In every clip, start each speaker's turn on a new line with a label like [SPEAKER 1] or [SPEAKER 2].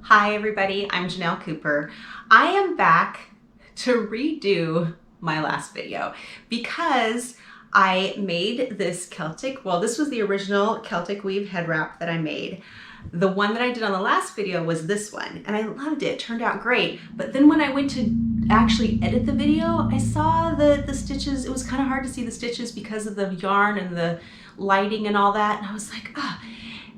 [SPEAKER 1] Hi everybody, I'm Ginell Cooper. I am back to redo my last video because I made this Celtic, well this was the original Celtic weave head wrap that I made. The one that I did on the last video was this one and I loved it, it turned out great. But then when I went to actually edit the video, I saw the stitches, it was kind of hard to see the stitches because of the yarn and the lighting and all that. And I was like, ah.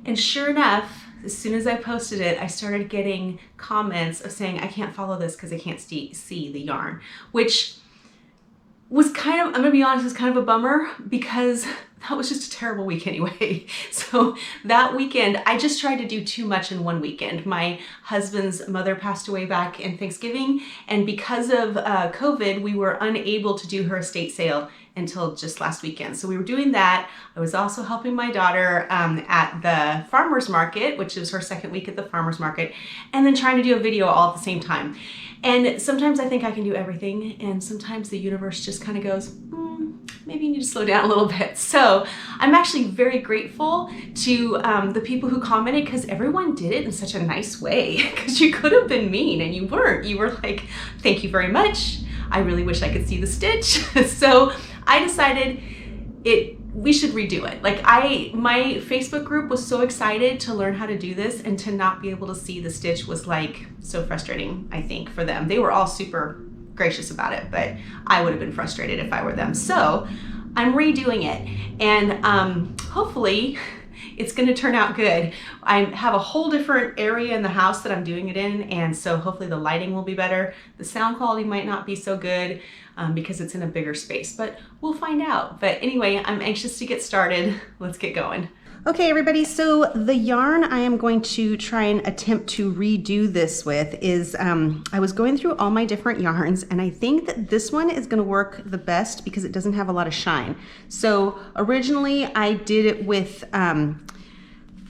[SPEAKER 1] And sure enough, as soon as I posted it, I started getting comments of saying, I can't follow this because I can't see the yarn, which was kind of, I'm gonna be honest, was kind of a bummer because that was just a terrible week anyway. So that weekend, I just tried to do too much in one weekend. My husband's mother passed away back in Thanksgiving, and because of COVID, we were unable to do her estate sale until just last weekend. So we were doing that. I was also helping my daughter at the farmer's market, which is her second week at the farmer's market, and then trying to do a video all at the same time. And sometimes I think I can do everything, and sometimes the universe just kind of goes, maybe you need to slow down a little bit. So I'm actually very grateful to the people who commented because everyone did it in such a nice way because you could have been mean and you weren't. You were like, thank you very much. I really wish I could see the stitch. So I decided we should redo it. Like my Facebook group was so excited to learn how to do this, and to not be able to see the stitch was like so frustrating, I think, for them. They were all super gracious about it, but I would have been frustrated if I were them. So I'm redoing it, and hopefully it's gonna turn out good. I have a whole different area in the house that I'm doing it in, and so hopefully the lighting will be better. The sound quality might not be so good because it's in a bigger space, but we'll find out. But anyway, I'm anxious to get started. Let's get going. Okay, everybody, so the yarn I am going to try and attempt to redo this with is, I was going through all my different yarns, and I think that this one is gonna work the best because it doesn't have a lot of shine. So originally I did it with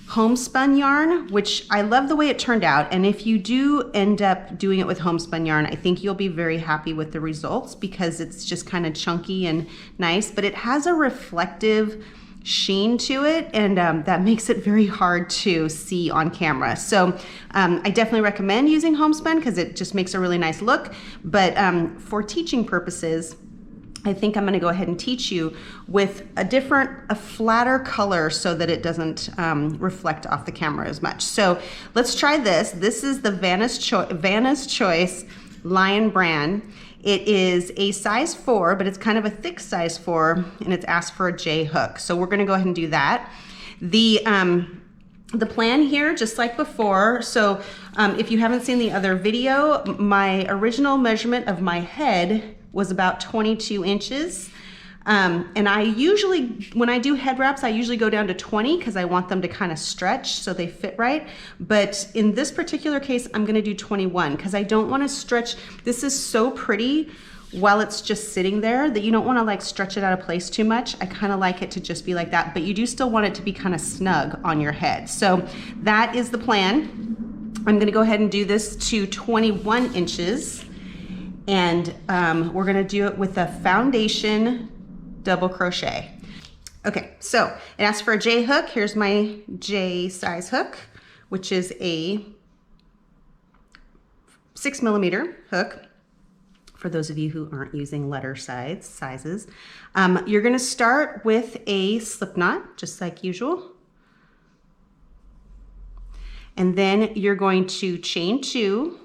[SPEAKER 1] homespun yarn, which I love the way it turned out. And if you do end up doing it with homespun yarn, I think you'll be very happy with the results because it's just kind of chunky and nice, but it has a reflective sheen to it, and that makes it very hard to see on camera. So I definitely recommend using homespun because it just makes a really nice look. But for teaching purposes, I think I'm going to go ahead and teach you with a flatter color so that it doesn't reflect off the camera as much. So let's try this. This is the Vanna's Choice Lion brand. It is a size 4, but it's kind of a thick size 4, and it's asked for a J hook. So we're gonna go ahead and do that. The plan here, just like before, so if you haven't seen the other video, my original measurement of my head was about 22 inches. And I usually, when I do head wraps, I usually go down to 20 because I want them to kind of stretch so they fit right. But in this particular case, I'm gonna do 21 because I don't wanna stretch. This is so pretty while it's just sitting there that you don't wanna like stretch it out of place too much. I kind of like it to just be like that, but you do still want it to be kind of snug on your head. So that is the plan. I'm gonna go ahead and do this to 21 inches. And we're gonna do it with a foundation double crochet. Okay, so it asks for a J hook. Here's my J size hook, which is a 6mm hook. For those of you who aren't using letter sizes, you're gonna start with a slip knot, just like usual. And then you're going to chain 2.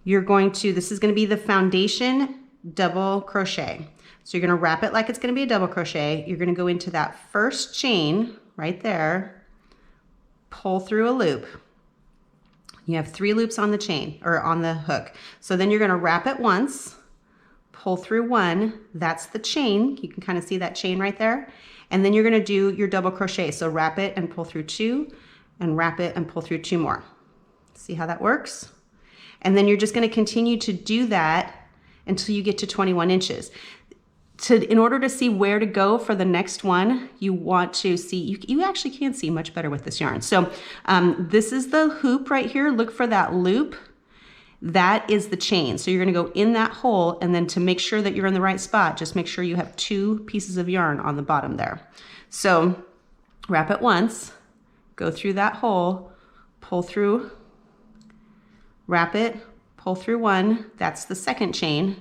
[SPEAKER 1] This is gonna be the foundation double crochet. So you're gonna wrap it like it's gonna be a double crochet. You're gonna go into that first chain right there, pull through a loop. You have 3 loops on the chain or on the hook. So then you're gonna wrap it once, pull through 1, that's the chain. You can kind of see that chain right there. And then you're gonna do your double crochet. So wrap it and pull through 2, and wrap it and pull through 2 more. See how that works? And then you're just gonna continue to do that until you get to 21 inches. In order to see where to go for the next one, you want to see, you actually can see much better with this yarn. So this is the hoop right here. Look for that loop. That is the chain. So you're gonna go in that hole, and then to make sure that you're in the right spot, just make sure you have 2 pieces of yarn on the bottom there. So wrap it once, go through that hole, pull through, wrap it, pull through one, that's the second chain,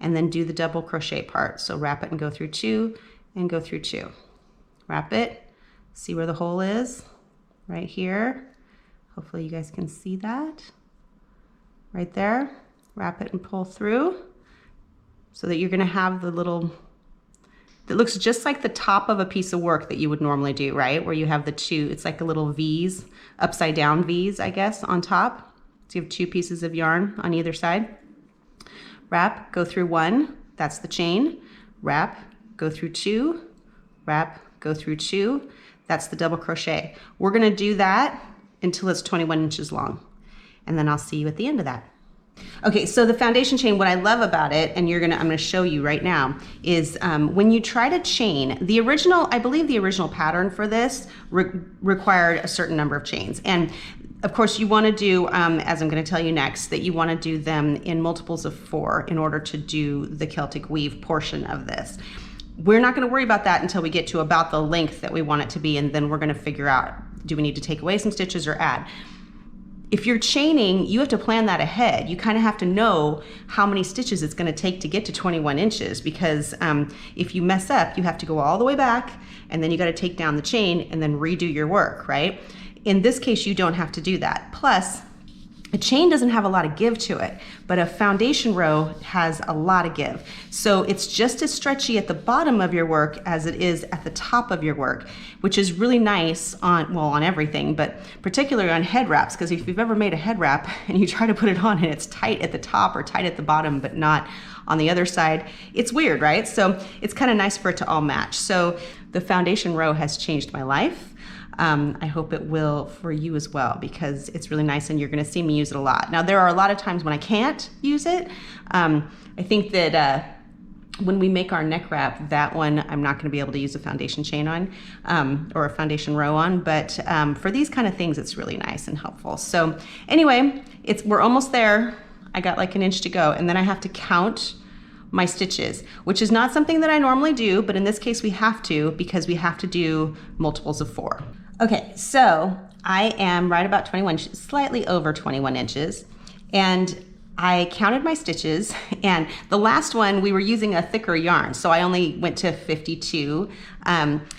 [SPEAKER 1] and then do the double crochet part. So wrap it and go through two and go through two. Wrap it, see where the hole is, right here. Hopefully you guys can see that, right there. Wrap it and pull through so that you're gonna have the little, it looks just like the top of a piece of work that you would normally do, right? Where you have the two, it's like a little V's, upside down V's, I guess, on top. So you have two pieces of yarn on either side. Wrap, go through one, that's the chain. Wrap, go through two, wrap, go through two, that's the double crochet. We're gonna do that until it's 21 inches long. And then I'll see you at the end of that. Okay, so the foundation chain, what I love about it, and I'm gonna show you right now, is when you try to chain, the original, I believe the original pattern for this required a certain number of chains. And of course you wanna do, as I'm gonna tell you next, that you wanna do them in multiples of 4 in order to do the Celtic weave portion of this. We're not gonna worry about that until we get to about the length that we want it to be, and then we're gonna figure out, do we need to take away some stitches or add? If you're chaining, you have to plan that ahead. You kind of have to know how many stitches it's gonna take to get to 21 inches because if you mess up, you have to go all the way back and then you gotta take down the chain and then redo your work, right? In this case, you don't have to do that. Plus, a chain doesn't have a lot of give to it, but a foundation row has a lot of give. So it's just as stretchy at the bottom of your work as it is at the top of your work, which is really nice on, well, on everything, but particularly on head wraps, because if you've ever made a head wrap and you try to put it on and it's tight at the top or tight at the bottom, but not on the other side, it's weird, right? So it's kind of nice for it to all match. So the foundation row has changed my life. I hope it will for you as well because it's really nice and you're gonna see me use it a lot. Now there are a lot of times when I can't use it. I think that when we make our neck wrap, that one I'm not gonna be able to use a foundation chain on or a foundation row on, but for these kind of things it's really nice and helpful. So anyway, we're almost there. I got like an inch to go and then I have to count my stitches, which is not something that I normally do, but in this case we have to because we have to do multiples of 4. Okay, so I am right about 21, slightly over 21 inches, and I counted my stitches, and the last one we were using a thicker yarn, so I only went to 52.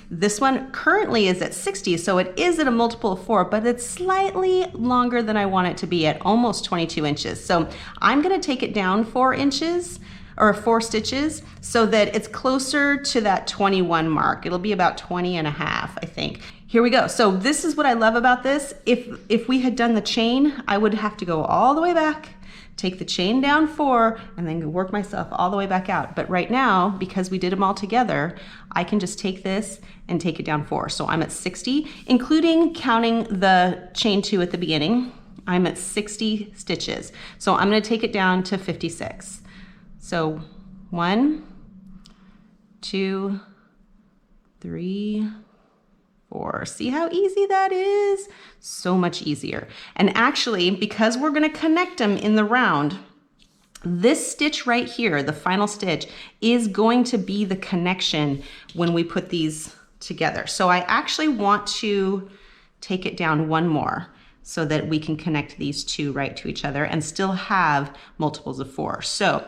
[SPEAKER 1] This one currently is at 60, so it is at a multiple of 4, but it's slightly longer than I want it to be at almost 22 inches. So I'm gonna take it down 4 inches, or 4 stitches, so that it's closer to that 21 mark. It'll be about 20 and a half, I think. Here we go. So this is what I love about this. If we had done the chain, I would have to go all the way back, take the chain down 4, and then work myself all the way back out. But right now, because we did them all together, I can just take this and take it down 4. So I'm at 60, including counting the chain 2 at the beginning. I'm at 60 stitches. So I'm gonna take it down to 56. So 1, 2, 3, 4. See how easy that is? So much easier. And actually, because we're gonna connect them in the round, this stitch right here, the final stitch, is going to be the connection when we put these together. So I actually want to take it down 1 more so that we can connect these 2 right to each other and still have multiples of 4. So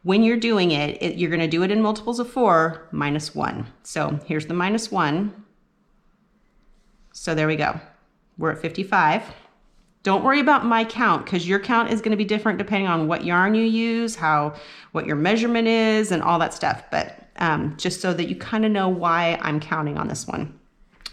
[SPEAKER 1] when you're doing it, you're gonna do it in multiples of 4 minus 1. So here's the minus 1. So there we go. We're at 55. Don't worry about my count because your count is gonna be different depending on what yarn you use, what your measurement is and all that stuff. But just so that you kind of know why I'm counting on this one.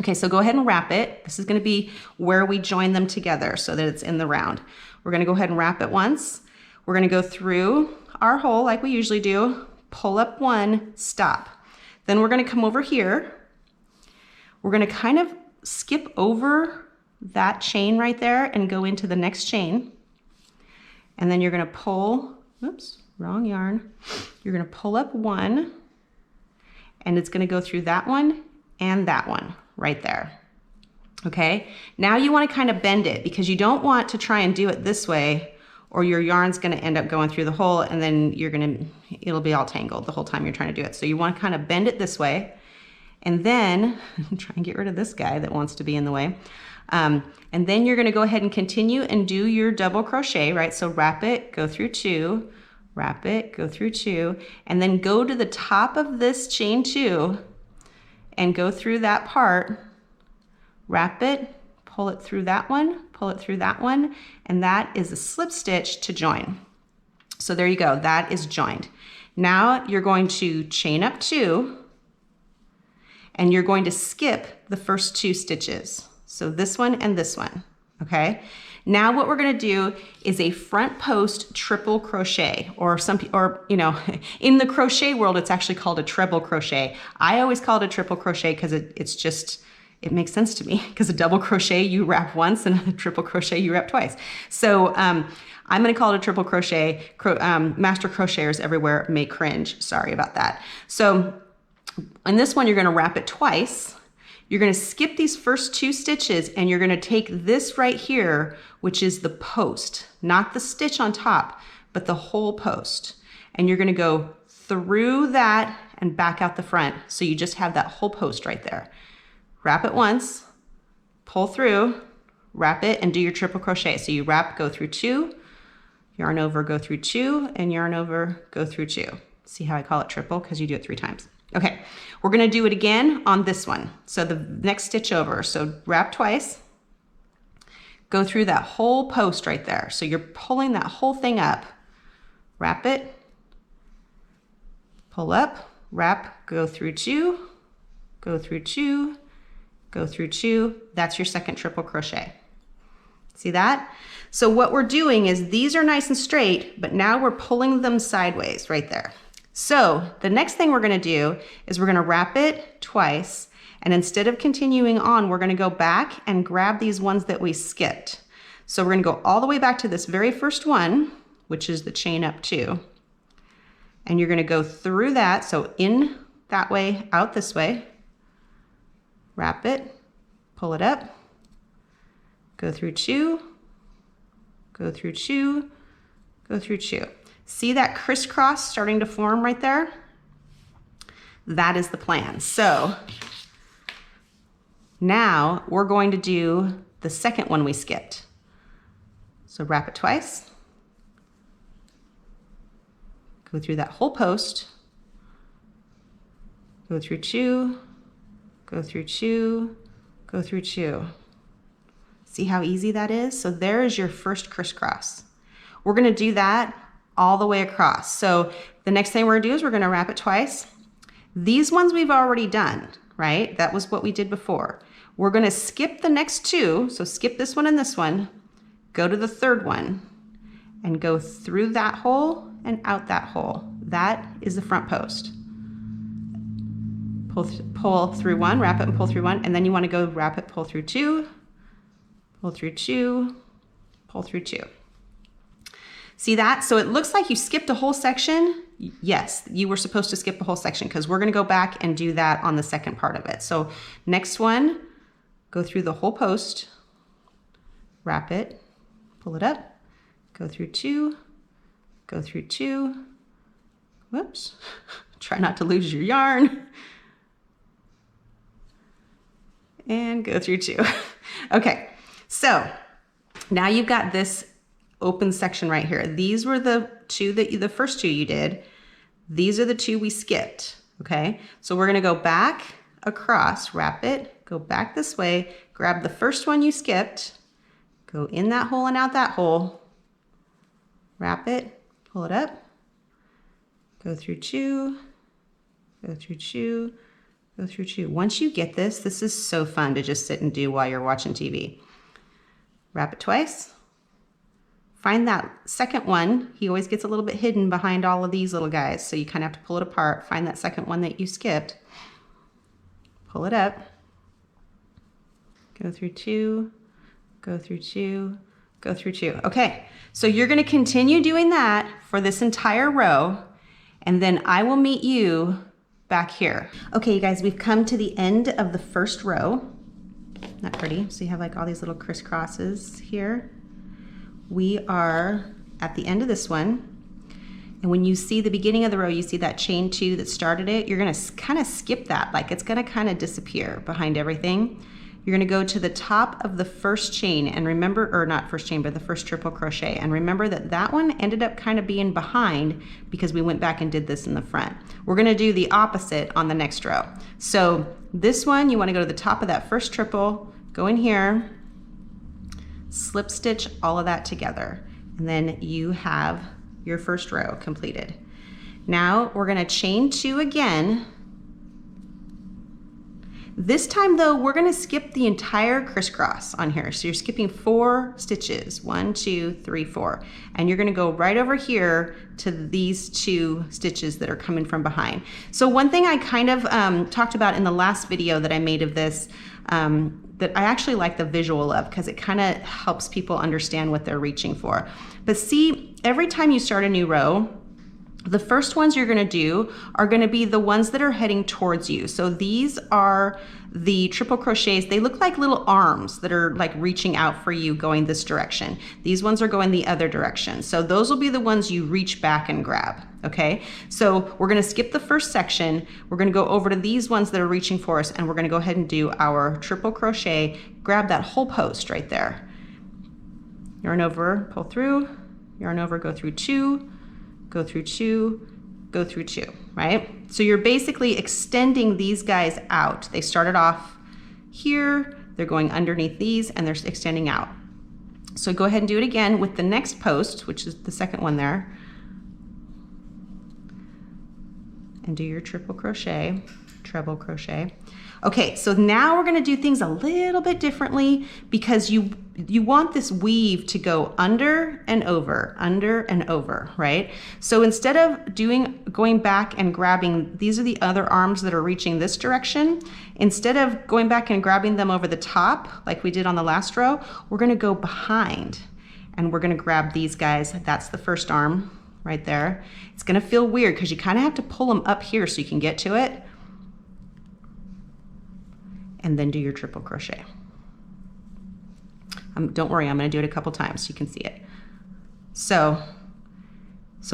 [SPEAKER 1] Okay, so go ahead and wrap it. This is gonna be where we join them together so that it's in the round. We're gonna go ahead and wrap it once. We're gonna go through our hole like we usually do, pull up 1, stop. Then we're gonna come over here. We're gonna kind of skip over that chain right there and go into the next chain. And then you're gonna pull, oops, wrong yarn. You're gonna pull up 1 and it's gonna go through that one and that one right there. Okay, now you wanna kind of bend it because you don't want to try and do it this way or your yarn's gonna end up going through the hole and then it'll be all tangled the whole time you're trying to do it. So you wanna kind of bend it this way And then, try and get rid of this guy that wants to be in the way. And then you're gonna go ahead and continue and do your double crochet, right? So wrap it, go through 2, wrap it, go through 2, and then go to the top of this chain 2 and go through that part, wrap it, pull it through that one, pull it through that one, and that is a slip stitch to join. So there you go, that is joined. Now you're going to chain up 2, and you're going to skip the first 2 stitches. So this one and this one, okay? Now what we're gonna do is a front post triple crochet, or you know, in the crochet world, it's actually called a treble crochet. I always call it a triple crochet because it makes sense to me, because a double crochet you wrap once and a triple crochet you wrap twice. So I'm gonna call it a triple crochet. Master crocheters everywhere may cringe, sorry about that. So in this one, you're gonna wrap it twice. You're gonna skip these first 2 stitches and you're gonna take this right here, which is the post, not the stitch on top, but the whole post. And you're gonna go through that and back out the front. So you just have that whole post right there. Wrap it once, pull through, wrap it, and do your triple crochet. So you wrap, go through 2, yarn over, go through 2, and yarn over, go through 2. See how I call it triple? Because you do it 3 times. Okay, we're gonna do it again on this one. So the next stitch over, so wrap twice, go through that whole post right there. So you're pulling that whole thing up, wrap it, pull up, wrap, go through 2, go through 2, go through 2. That's your second triple crochet. See that? So what we're doing is these are nice and straight, but now we're pulling them sideways right there. So the next thing we're gonna do is we're gonna wrap it twice, and instead of continuing on, we're gonna go back and grab these ones that we skipped. So we're gonna go all the way back to this very first one, which is the chain up 2. And you're gonna go through that, so in that way, out this way, wrap it, pull it up, go through 2, go through 2, go through 2. See that crisscross starting to form right there? That is the plan. So now we're going to do the second one we skipped. So wrap it twice, go through that whole post, go through 2, go through 2, go through 2. See how easy that is? So there is your first crisscross. We're gonna do that all the way across. So the next thing we're gonna do is we're gonna wrap it twice. These ones we've already done, right? That was what we did before. We're gonna skip the next 2, so skip this one and this one, go to the third one, and go through that hole and out that hole. That is the front post. Pull through 1, wrap it and pull through 1, and then you wanna go wrap it, pull through 2, pull through 2, pull through 2. See that? So it looks like you skipped a whole section. Yes, you were supposed to skip a whole section because we're gonna go back and do that on the second part of it. So next one, go through the whole post, wrap it, pull it up, go through 2, go through 2, whoops, try not to lose your yarn, and go through 2. Okay, so now you've got this open section right here. These were the first 2 you did. These are the 2 we skipped, okay? So we're gonna go back across, wrap it, go back this way, grab the first one you skipped, go in that hole and out that hole, wrap it, pull it up, go through 2, go through 2, go through 2. Once you get this is so fun to just sit and do while you're watching TV. Wrap it twice. Find that second one. He always gets a little bit hidden behind all of these little guys, so you kind of have to pull it apart. Find that second one that you skipped. Pull it up. Go through 2, go through 2, go through 2. Okay, so you're gonna continue doing that for this entire row, and then I will meet you back here. Okay, you guys, we've come to the end of the first row. Not pretty, so you have like all these little crisscrosses here. We are at the end of this one. And when you see the beginning of the row, you see that chain 2 that started it, you're gonna kind of skip that, like it's gonna kind of disappear behind everything. You're gonna go to the top of the first chain and remember, or not first chain, but the first triple crochet. And remember that that one ended up kind of being behind because we went back and did this in the front. We're gonna do the opposite on the next row. So this one, you wanna go to the top of that first triple, go in here, slip stitch all of that together. And then you have your first row completed. Now we're gonna chain 2 again. This time though, we're gonna skip the entire crisscross on here. So you're skipping 4 stitches, 1, 2, 3, 4. And you're gonna go right over here to these 2 stitches that are coming from behind. So one thing I kind of talked about in the last video that I made of this, that I actually like the visual of, because it kind of helps people understand what they're reaching for. But see, every time you start a new row, the first ones you're gonna do are gonna be the ones that are heading towards you. So these are the triple crochets. They look like little arms that are like reaching out for you going this direction. These ones are going the other direction. So those will be the ones you reach back and grab, okay? So we're gonna skip the first section. We're gonna go over to these ones that are reaching for us, and we're gonna go ahead and do our triple crochet, grab that whole post right there. Yarn over, pull through, yarn over, go through 2, go through 2, go through 2, right? So you're basically extending these guys out. They started off here, they're going underneath these, and they're extending out. So go ahead and do it again with the next post, which is the second one there. And do your triple crochet, treble crochet. Okay, so now we're gonna do things a little bit differently because you want this weave to go under and over, right? So instead of going back and grabbing, these are the other arms that are reaching this direction. Instead of going back and grabbing them over the top, like we did on the last row, we're gonna go behind and we're gonna grab these guys. That's the first arm right there. It's gonna feel weird because you kind of have to pull them up here so you can get to it. And then do your triple crochet. Don't worry, I'm gonna do it a couple times so you can see it. So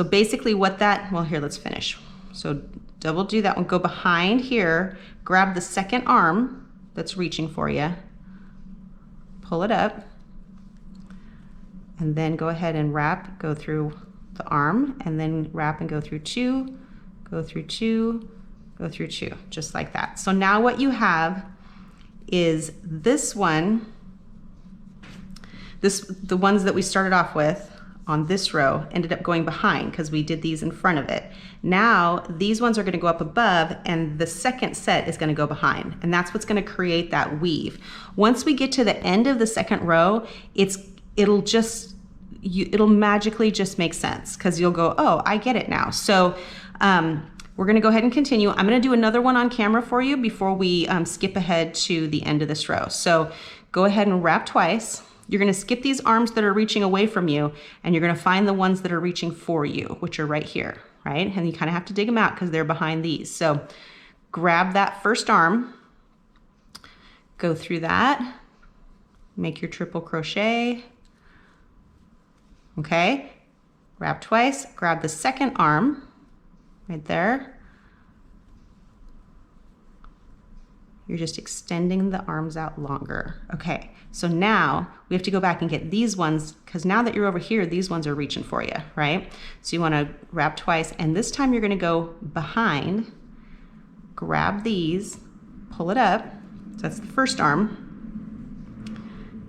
[SPEAKER 1] basically what that, well here, let's finish. So double do that one, go behind here, grab the second arm that's reaching for you, pull it up, and then go ahead and wrap, go through the arm, and then wrap and go through 2, go through 2, go through 2, just like that. So now what you have is this one, the ones that we started off with on this row ended up going behind because we did these in front of it. Now these ones are going to go up above and the second set is going to go behind, and that's what's going to create that weave. Once we get to the end of the second row, it'll magically just make sense because you'll go, oh, I get it now. So we're gonna go ahead and continue. I'm gonna do another one on camera for you before we skip ahead to the end of this row. So go ahead and wrap twice. You're gonna skip these arms that are reaching away from you, and you're gonna find the ones that are reaching for you, which are right here, right? And you kind of have to dig them out because they're behind these. So grab that first arm, go through that, make your triple crochet, okay? Wrap twice, grab the second arm, right there. You're just extending the arms out longer. Okay, so now we have to go back and get these ones, because now that you're over here, these ones are reaching for you, right? So you wanna wrap twice, and this time you're gonna go behind, grab these, pull it up, so that's the first arm,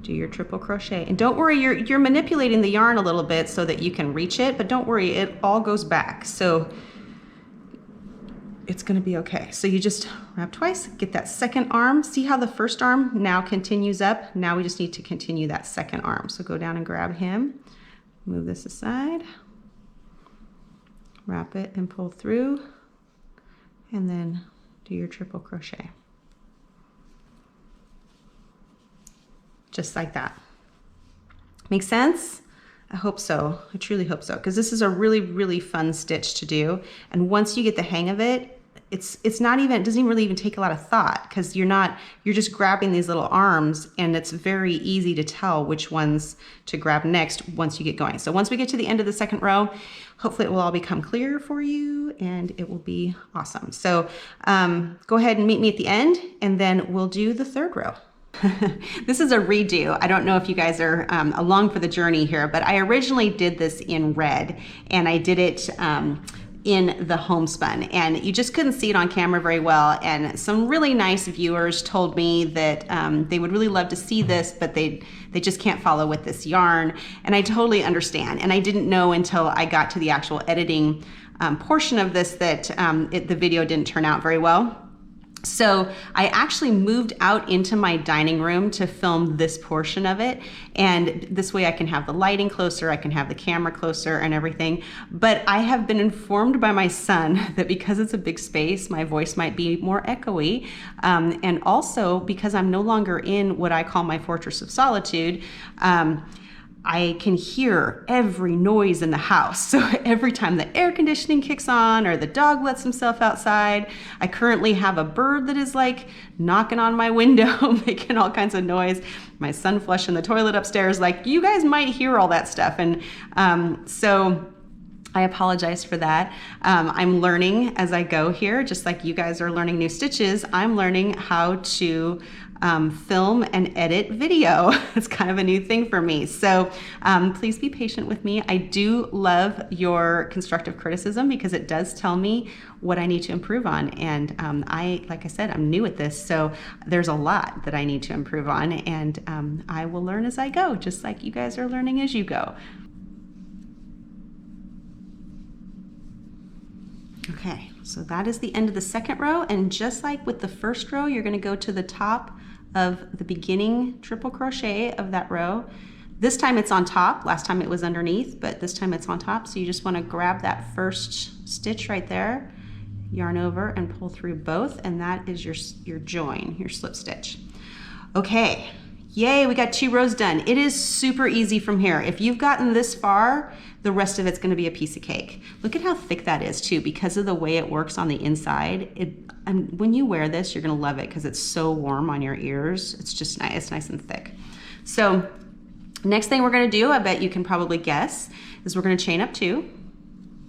[SPEAKER 1] do your triple crochet. And don't worry, you're manipulating the yarn a little bit so that you can reach it, but don't worry, it all goes back. So it's gonna be okay. So you just wrap twice, get that second arm. See how the first arm now continues up? Now we just need to continue that second arm. So go down and grab him, move this aside, wrap it and pull through, and then do your triple crochet. Just like that. Make sense? I hope so. I truly hope so, because this is a really, really fun stitch to do. And once you get the hang of it, it's not even, it doesn't even really even take a lot of thought, because you're just grabbing these little arms, and it's very easy to tell which ones to grab next once you get going. So once we get to the end of the second row, hopefully it will all become clear for you and it will be awesome. So go ahead and meet me at the end, and then we'll do the third row. This is a redo. I don't know if you guys are along for the journey here, but I originally did this in red, and I did it in the homespun, and you just couldn't see it on camera very well. And some really nice viewers told me that they would really love to see this, but they just can't follow with this yarn, and I totally understand. And I didn't know until I got to the actual editing portion of this that the video didn't turn out very well. So I actually moved out into my dining room to film this portion of it. And this way I can have the lighting closer, I can have the camera closer and everything. But I have been informed by my son that because it's a big space, my voice might be more echoey. And also because I'm no longer in what I call my fortress of solitude, I can hear every noise in the house. So every time the air conditioning kicks on or the dog lets himself outside, I currently have a bird that is like knocking on my window, making all kinds of noise. My son flushing the toilet upstairs, like you guys might hear all that stuff. And so I apologize for that. I'm learning as I go here, just like you guys are learning new stitches. I'm learning how to film and edit video. It's kind of a new thing for me. So please be patient with me. I do love your constructive criticism because it does tell me what I need to improve on. And like I said, I'm new at this, so there's a lot that I need to improve on, and I will learn as I go, just like you guys are learning as you go. Okay, so that is the end of the second row, and just like with the first row, you're going to go to the top of the beginning triple crochet of that row. This time it's on top, last time it was underneath, but this time it's on top. So you just want to grab that first stitch right there, yarn over and pull through both, and that is your join, your slip stitch. Okay, yay, we got 2 rows done. It is super easy from here. If you've gotten this far, the rest of it's going to be a piece of cake. Look at how thick that is too, because of the way it works on the inside. And when you wear this, you're going to love it because it's so warm on your ears. It's just nice. It's nice and thick. So next thing we're going to do, I bet you can probably guess, is we're going to chain up 2.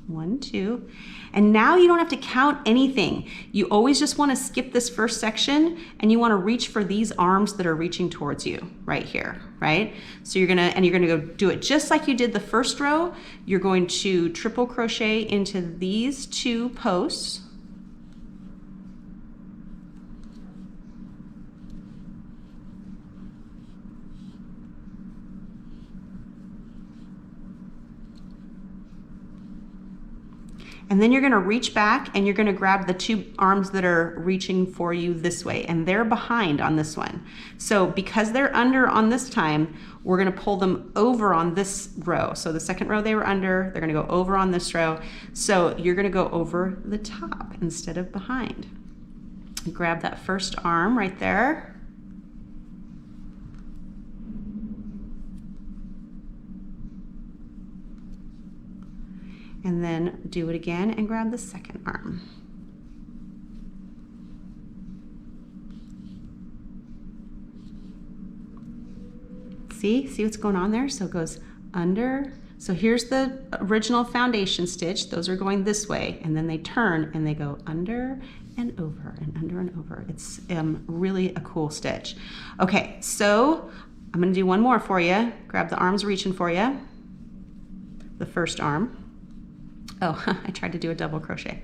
[SPEAKER 1] 1, 2. And now you don't have to count anything. You always just want to skip this first section, and you want to reach for these arms that are reaching towards you right here, right? So you're gonna go do it just like you did the first row. You're going to triple crochet into these 2 posts. And then you're going to reach back and you're going to grab the 2 arms that are reaching for you this way, and they're behind on this one. So because they're under on this time, we're going to pull them over on this row. So the second row they were under, they're going to go over on this row. So you're going to go over the top instead of behind. Grab that first arm right there. And then do it again and grab the second arm. See what's going on there? So it goes under. So here's the original foundation stitch. Those are going this way, and then they turn and they go under and over and under and over. It's really a cool stitch. Okay, so I'm gonna do one more for you. Grab the arms reaching for you. The first arm. Oh, I tried to do a double crochet.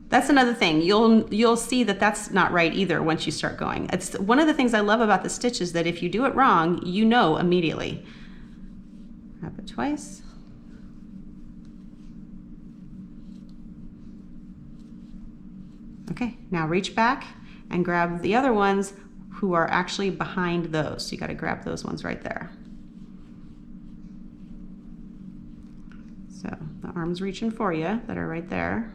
[SPEAKER 1] That's another thing. You'll see that that's not right either once you start going. It's one of the things I love about the stitch is that if you do it wrong, you know immediately. Wrap it twice. Okay, now reach back and grab the other ones who are actually behind those. So you got to grab those ones right there. So the arms reaching for you that are right there.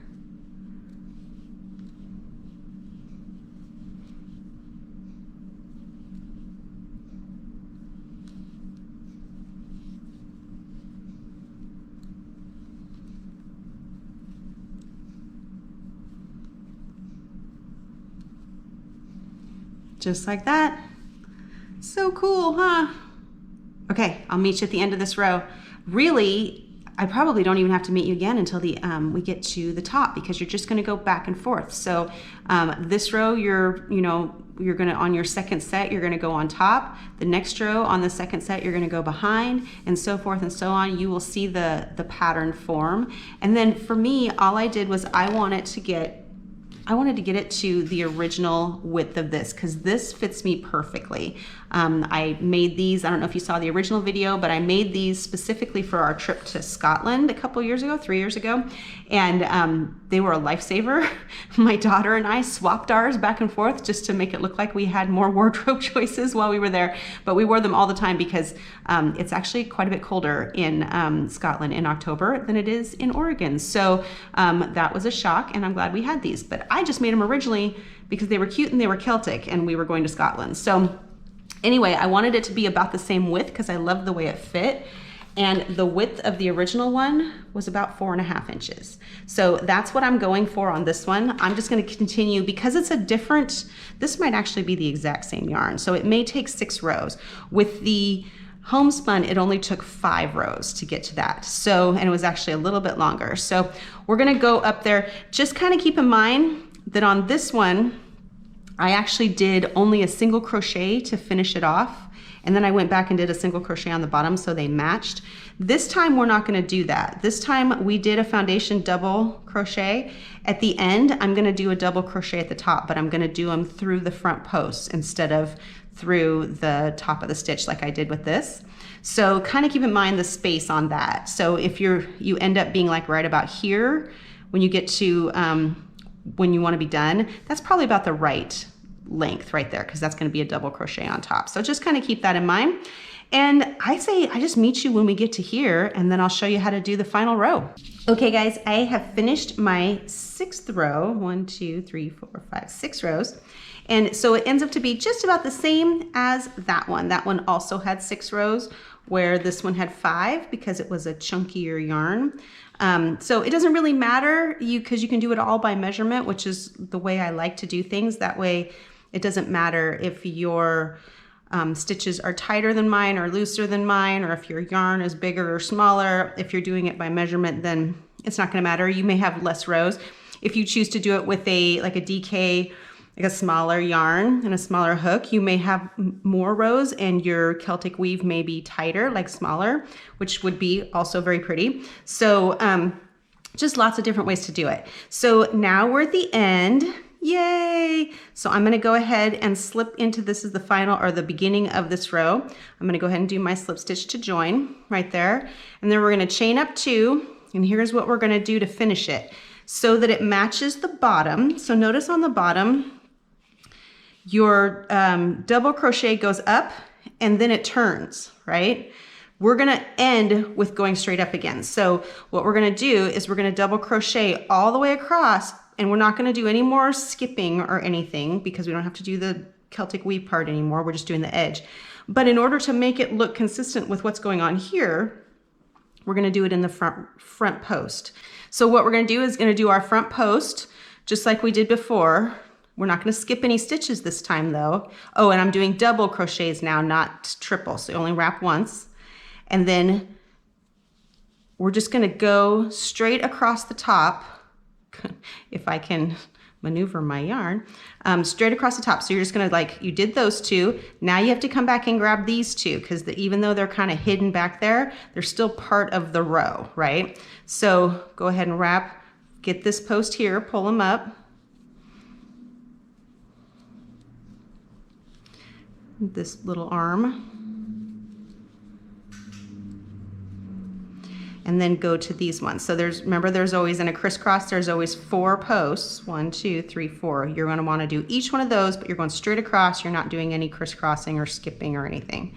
[SPEAKER 1] just like that. So cool, huh? Okay, I'll meet you at the end of this row. Really, I probably don't even have to meet you again until we get to the top, because you're just gonna go back and forth. So this row, you're gonna, on your second set, you're gonna go on top. The next row on the second set, you're gonna go behind, and so forth and so on. You will see the pattern form. And then for me, all I did was I wanted to get it to the original width of this, because this fits me perfectly. I made these, I don't know if you saw the original video, but I made these specifically for our trip to Scotland a couple years ago, 3 years ago. And they were a lifesaver. My daughter and I swapped ours back and forth just to make it look like we had more wardrobe choices while we were there. But we wore them all the time because it's actually quite a bit colder in Scotland in October than it is in Oregon. So that was a shock, and I'm glad we had these. But I just made them originally because they were cute and they were Celtic, and we were going to Scotland. So anyway, I wanted it to be about the same width because I loved the way it fit. And the width of the original one was about 4.5 inches. So that's what I'm going for on this one. I'm just gonna continue, because it's a different, this might actually be the exact same yarn. So it may take 6 rows. With the homespun, it only took 5 rows to get to that. So, and it was actually a little bit longer. So we're gonna go up there. Just kind of keep in mind that on this one, I actually did only a single crochet to finish it off. And then I went back and did a single crochet on the bottom so they matched. This time we're not gonna do that. This time we did a foundation double crochet. At the end, I'm gonna do a double crochet at the top, but I'm gonna do them through the front posts instead of through the top of the stitch like I did with this. So kind of keep in mind the space on that. So if you end up being like right about here, when you get to, when you wanna be done, that's probably about the right length right there, because that's going to be a double crochet on top. So just kind of keep that in mind. And I say I just meet you when we get to here, and then I'll show you how to do the final row. Okay guys, I have finished my 6th row. 1, 2, 3, 4, 5, 6 rows. And so it ends up to be just about the same as that one. That one also had 6 rows, where this one had 5 because it was a chunkier yarn. So it doesn't really matter because you can do it all by measurement, which is the way I like to do things. That way it doesn't matter if your stitches are tighter than mine or looser than mine, or if your yarn is bigger or smaller. If you're doing it by measurement, then it's not going to matter. You may have less rows. If you choose to do it with like a DK, like a smaller yarn and a smaller hook, you may have more rows, and your Celtic weave may be tighter, like smaller, which would be also very pretty. So just lots of different ways to do it. So now we're at the end. Yay! So I'm gonna go ahead and slip into, this is the final, or the beginning of this row. I'm gonna go ahead and do my slip stitch to join right there. And then we're gonna chain up 2, and here's what we're gonna do to finish it so that it matches the bottom. So notice on the bottom, your double crochet goes up and then it turns, right? We're gonna end with going straight up again. So what we're gonna do is we're gonna double crochet all the way across, and we're not gonna do any more skipping or anything because we don't have to do the Celtic weave part anymore. We're just doing the edge. But in order to make it look consistent with what's going on here, we're gonna do it in the front post. So what we're gonna do is gonna do our front post just like we did before. We're not gonna skip any stitches this time though. Oh, and I'm doing double crochets now, not triple. So you only wrap once. And then we're just gonna go straight across the top, if I can maneuver my yarn, straight across the top. So you're just gonna, you did those 2. Now you have to come back and grab these 2, because even though they're kind of hidden back there, they're still part of the row, right? So go ahead and wrap, get this post here, pull them up. This little arm. And then go to these ones. So remember there's always, in a crisscross, there's always 4 posts. 1, 2, 3, 4. You're gonna wanna do each one of those, but you're going straight across. You're not doing any crisscrossing or skipping or anything.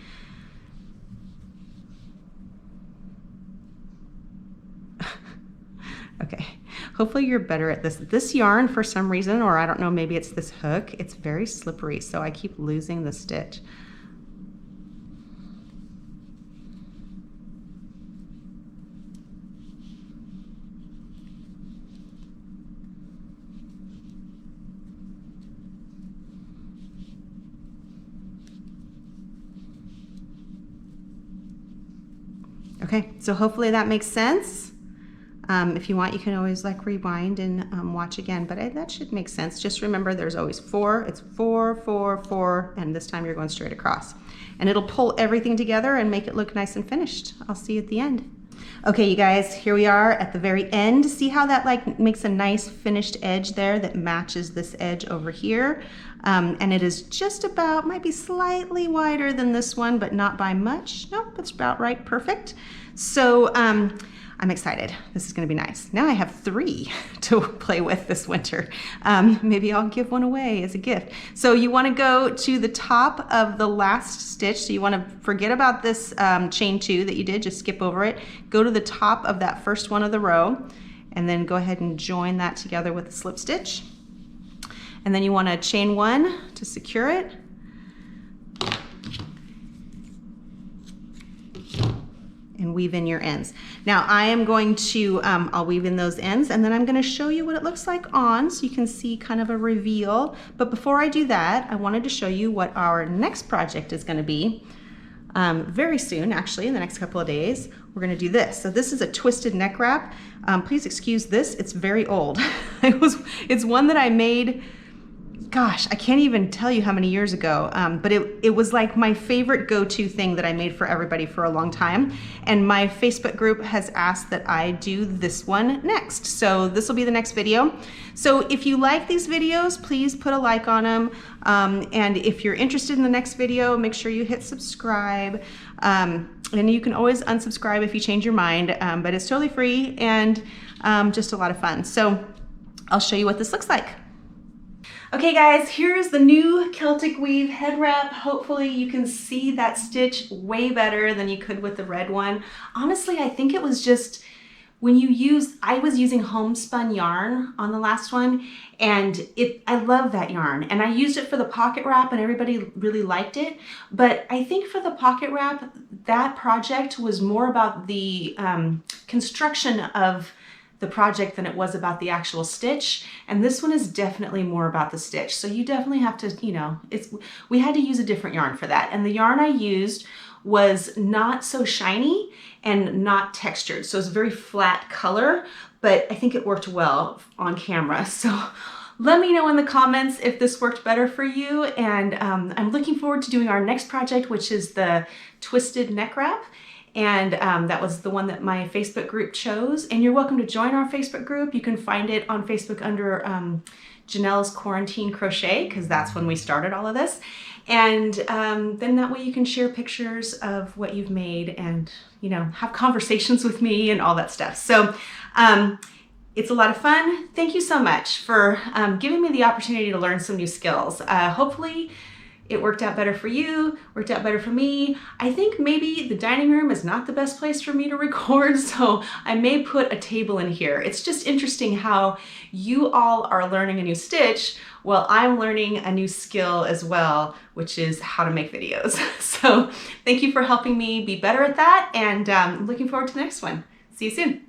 [SPEAKER 1] Okay, hopefully you're better at this. This yarn, for some reason, or I don't know, maybe it's this hook, it's very slippery, so I keep losing the stitch. Okay, so hopefully that makes sense. If you want, you can always like rewind and watch again, but that should make sense. Just remember there's always 4, it's 4, 4, 4, and this time you're going straight across. And it'll pull everything together and make it look nice and finished. I'll see you at the end. Okay, you guys, here we are at the very end. See how that like makes a nice finished edge there that matches this edge over here? And it is just about, might be slightly wider than this one, but not by much. Nope, it's about right, perfect. So I'm excited. This is gonna be nice. Now I have 3 to play with this winter. Maybe I'll give one away as a gift. So you wanna go to the top of the last stitch. So you wanna forget about this chain 2 that you did, just skip over it. Go to the top of that first one of the row, and then go ahead and join that together with a slip stitch. And then you wanna chain 1 to secure it. And weave in your ends. Now I am going to, I'll weave in those ends, and then I'm gonna show you what it looks like on, so you can see kind of a reveal. But before I do that, I wanted to show you what our next project is gonna be. Very soon, actually, in the next couple of days, we're gonna do this. So this is a twisted neck wrap. Please excuse this, it's very old. It's one that I made, gosh, I can't even tell you how many years ago, but it was like my favorite go-to thing that I made for everybody for a long time. And my Facebook group has asked that I do this one next. So this will be the next video. So if you like these videos, please put a like on them. And if you're interested in the next video, make sure you hit subscribe. And you can always unsubscribe if you change your mind, but it's totally free and just a lot of fun. So I'll show you what this looks like. Okay guys, here's the new Celtic weave head wrap. Hopefully you can see that stitch way better than you could with the red one. Honestly, I think it was just when you use, I was using homespun yarn on the last one, and I love that yarn, and I used it for the pocket wrap and everybody really liked it. But I think for the pocket wrap, that project was more about the construction of the project than it was about the actual stitch. And this one is definitely more about the stitch. So you definitely have to, you know, we had to use a different yarn for that. And the yarn I used was not so shiny and not textured. So it's a very flat color, but I think it worked well on camera. So let me know in the comments if this worked better for you. And I'm looking forward to doing our next project, which is the twisted neck wrap. And that was the one that my Facebook group chose. And you're welcome to join our Facebook group. You can find it on Facebook under Ginell's Quarantine Crochet, because that's when we started all of this. And then that way you can share pictures of what you've made and, you know, have conversations with me and all that stuff. So it's a lot of fun. Thank you so much for giving me the opportunity to learn some new skills. Hopefully it worked out better for you, worked out better for me. I think maybe the dining room is not the best place for me to record, so I may put a table in here. It's just interesting how you all are learning a new stitch while I'm learning a new skill as well, which is how to make videos. So thank you for helping me be better at that, and looking forward to the next one. See you soon.